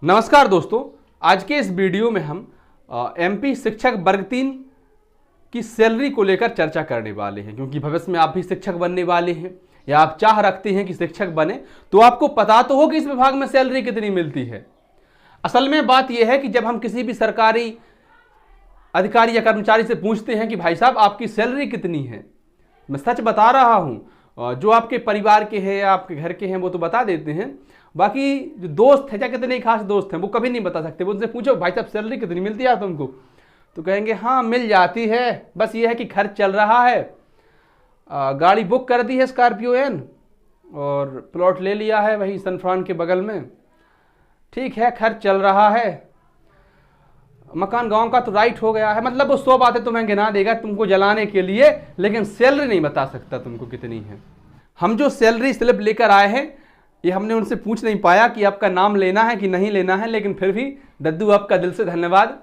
नमस्कार दोस्तों, आज के इस वीडियो में हम एमपी शिक्षक वर्ग 3 की सैलरी को लेकर चर्चा करने वाले हैं। क्योंकि भविष्य में आप भी शिक्षक बनने वाले हैं या आप चाह रखते हैं कि शिक्षक बने, तो आपको पता तो हो कि इस विभाग में सैलरी कितनी मिलती है। असल में बात यह है कि जब हम किसी भी सरकारी अधिकारी या कर्मचारी से पूछते हैं कि भाई साहब आपकी सैलरी कितनी है, मैं सच बता रहा हूँ, जो आपके परिवार के हैं या आपके घर के हैं वो तो बता देते हैं, बाकी जो दोस्त है या कितने खास दोस्त हैं वो कभी नहीं बता सकते। वो उनसे पूछो भाई साहब सैलरी कितनी मिलती है तुमको, तो कहेंगे हाँ मिल जाती है, बस ये है कि खर्च चल रहा है, गाड़ी बुक कर दी है स्कॉर्पियो एन और प्लॉट ले लिया है वही सनफ्रान के बगल में, ठीक है खर्च चल रहा है, मकान गांव का तो राइट हो गया है। मतलब वो 100 बातें तुम्हें गिना देगा तुमको जलाने के लिए, लेकिन सैलरी नहीं बता सकता तुमको कितनी है। हम जो सैलरी स्लिप लेकर आए हैं ये हमने उनसे पूछ नहीं पाया कि आपका नाम लेना है कि नहीं लेना है, लेकिन फिर भी दद्दू आपका दिल से धन्यवाद।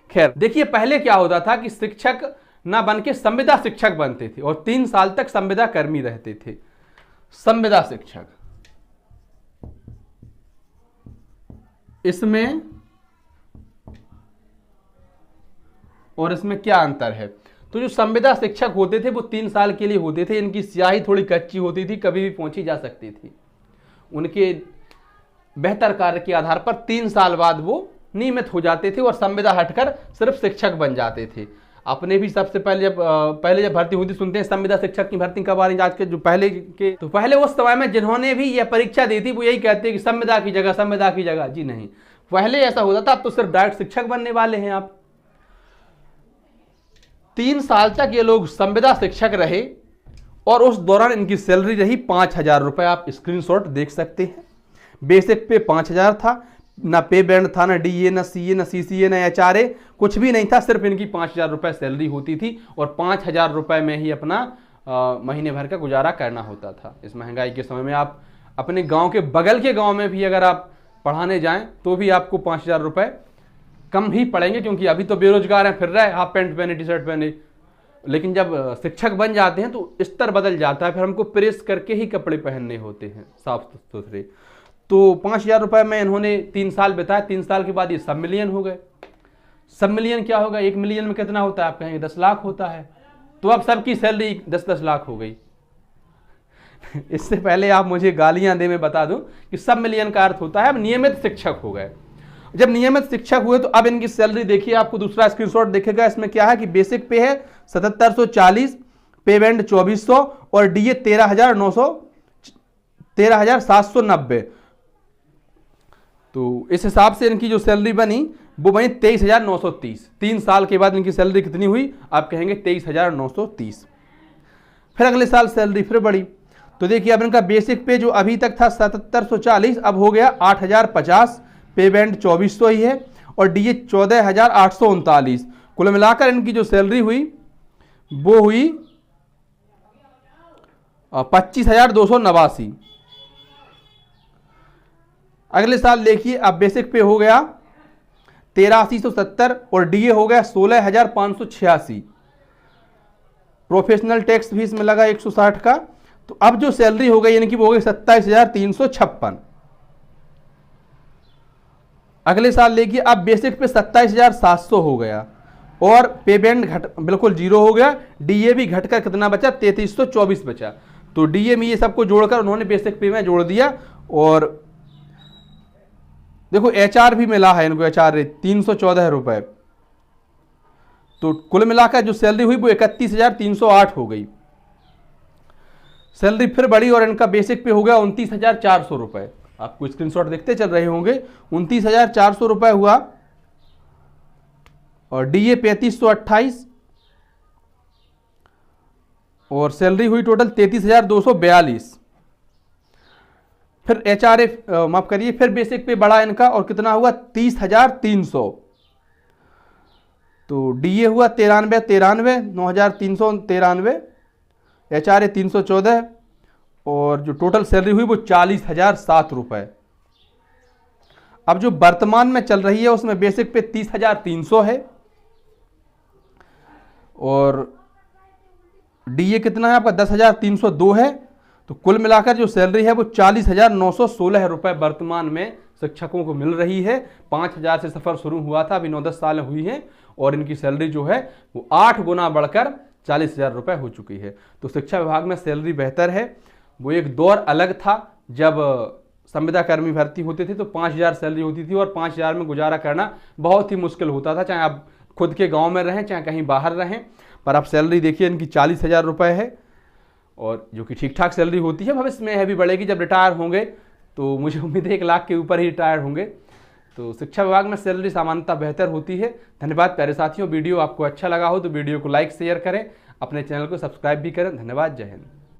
खैर देखिए, पहले क्या होता था कि शिक्षक ना बन के संविदा शिक्षक बनते थे और 3 साल तक संविदा कर्मी रहते थे। संविदा शिक्षक, इसमें और इसमें क्या अंतर है? तो जो संविदा शिक्षक होते थे वो 3 साल के लिए होते थे। इनकी स्याही थोड़ी कच्ची होती थी, कभी भी पहुंची जा सकती थी। उनके बेहतर कार्य के आधार पर 3 साल बाद वो नियमित हो जाते थे और संविदा हटकर सिर्फ शिक्षक बन जाते थे। अपने भी सबसे पहले जब भर्ती होती सुनते हैं संविदा शिक्षक की भर्ती कब आ रही है, आज के जो पहले उस समय में जिन्होंने भी यह परीक्षा दी थी वो यही कहते हैं कि संविदा की जगह। जी नहीं, पहले ऐसा होता था, अब तो सिर्फ डायरेक्ट शिक्षक बनने वाले हैं आप। 3 साल तक ये लोग संविदा शिक्षक रहे और उस दौरान इनकी सैलरी रही 5,000 रुपए। आप स्क्रीनशॉट देख सकते हैं। बेसिक पे 5,000 था, ना पे बैंड था, ना डीए, ना सीए, ना सीसीए, ना एचआरए, कुछ भी नहीं था। सिर्फ इनकी 5,000 रुपए सैलरी होती थी और 5,000 रुपए में ही अपना महीने भर का गुजारा करना होता था। इस महंगाई के समय में आप अपने गांव के बगल के गांव में भी अगर आप पढ़ाने जाएं तो भी आपको 5,000 रुपए कम ही पड़ेंगे, क्योंकि अभी तो बेरोजगार हैं, फिर रहे हाफ पैंट पहने, टी शर्ट पहने। लेकिन जब शिक्षक बन जाते हैं तो स्तर बदल जाता है, फिर हमको प्रेस करके ही कपड़े पहनने होते हैं साफ सुथरे। तो 5,000 रुपए में इन्होंने 3 साल बिताए। 3 साल के बाद ये सब मिलियन हो गए। सब मिलियन क्या होगा? 1 मिलियन में कितना होता है? आप कहेंगे 10 लाख होता है। तो अब सबकी सैलरी 10-10 लाख हो गई। इससे पहले आप मुझे गालियां दे, मैं बता दूं कि सब मिलियन का अर्थ होता है अब नियमित शिक्षक हो गए। जब नियमित शिक्षक हुए तो अब इनकी सैलरी देखिए, आपको दूसरा स्क्रीनशॉट दिखेगा। इसमें क्या है कि बेसिक पे है 7740, पे बैंड 2400 और डीए 13,790। तो इस हिसाब से इनकी जो सैलरी बनी वो बनी 23,930। 3 साल के बाद इनकी सैलरी कितनी हुई? आप कहेंगे 23,930। फिर अगले साल सैलरी फिर बढ़ी। तो देखिए अब इनका बेसिक पे जो अभी तक था 7740 अब हो गया 8,050, पे बैंड 2400 ही है और डीए 14,839। कुल मिलाकर इनकी जो सैलरी हुई वो हुई 25,289। अगले साल देखिए अब बेसिक पे हो गया 8370 और डीए हो गया 16,586। प्रोफेशनल टैक्स भी इसमें लगा 160 का। तो अब जो सैलरी हो गई इनकी वो हो गई 27,356। अगले साल देखिए अब बेसिक पे 27,700 हो गया और पे बैंड बिल्कुल 0 हो गया। डीए भी घटकर कितना बचा? 3324 बचा। तो डीए में ये सबको जोड़कर उन्होंने बेसिक पे में जोड़ दिया। और देखो एचआर भी मिला है इनको, एचआर 314 रुपए। तो कुल मिलाकर जो सैलरी हुई वो 31,308 हो गई। सैलरी फिर बढ़ी और इनका बेसिक पे हो गया 29,400 रुपए। आपको स्क्रीनशॉट देखते चल रहे होंगे। 29,400 रुपए हुआ और डीए 3528 और सैलरी हुई टोटल 33,242। फिर एचआरए माफ करिए, फिर बेसिक पे बढ़ा इनका और कितना हुआ? 30,300। तो डीए हुआ 93 9,393, एचआरए 314 और जो टोटल सैलरी हुई वो 40,007 रुपए। अब जो वर्तमान में चल रही है उसमें बेसिक पे 30,300 है और डीए कितना है आपका? 10,302 है। तो कुल मिलाकर जो सैलरी है वो 40,916 रुपए वर्तमान में शिक्षकों को मिल रही है। 5,000 से सफ़र शुरू हुआ था, अभी 9-10 साल हुई हैं और इनकी सैलरी जो है वो 8 गुना बढ़कर 40,000 रुपये हो चुकी है। तो शिक्षा विभाग में सैलरी बेहतर है। वो एक दौर अलग था जब संविदा कर्मी भर्ती होते थे तो 5,000 सैलरी होती थी और 5,000 में गुजारा करना बहुत ही मुश्किल होता था, चाहे आप खुद के गांव में रहें चाहे कहीं बाहर रहें। पर अब सैलरी देखिए इनकी 40,000 रुपये है और जो कि ठीक ठाक सैलरी होती है। भविष्य में यह भी बढ़ेगी, जब रिटायर होंगे तो मुझे उम्मीद है 1 लाख के ऊपर ही रिटायर होंगे। तो शिक्षा विभाग में सैलरी सामान्यतः बेहतर होती है। धन्यवाद प्यारे साथियों, वीडियो आपको अच्छा लगा हो तो वीडियो को लाइक शेयर करें, अपने चैनल को सब्सक्राइब भी करें। धन्यवाद, जय हिंद।